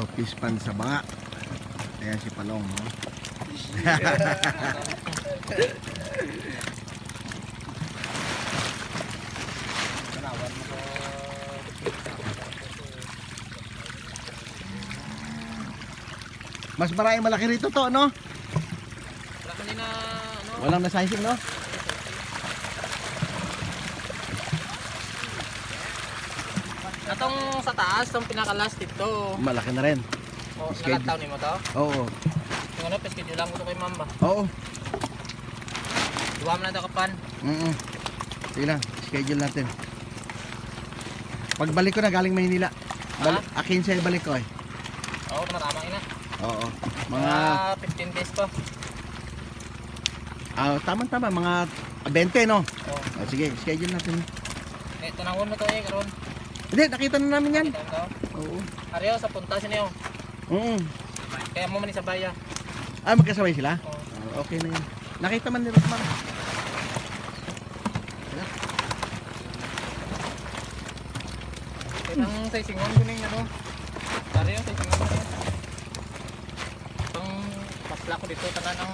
tayo, pispan sa banga. Ayan si Palong, no? Mas maraming malaki rito to, no? Wala kanina, ano? Walang na-sizing, no? Atong sa taas, itong pinaka-last to. Malaki na rin. O, Schedule. nalataw ni mo to? Oo. Yung ano, peschedule lang ko to kay mamba. Oo. Duwa mo na ito kapan. Sige lang, schedule natin. Pagbalik ko na galing Maynila. Akin siya ibalik ko eh. Oo, tama ina. Oo. Mga Mga 15 days pa. tama-tama, mga 20, no? Oo. Sige, schedule natin. Tanawon mo to karon. Hindi, nakita na namin yan. Kita mo to. Oo. Ariyo, sa punta siya niyo. Kaya mo man sa baya. Magkasabay sila? Oo. Okay na yan. Nakita man ni Rosmar. Ang sisingon ko ning ano. Ariyo, sisingon ko. Pang pasla ko dito tanan ang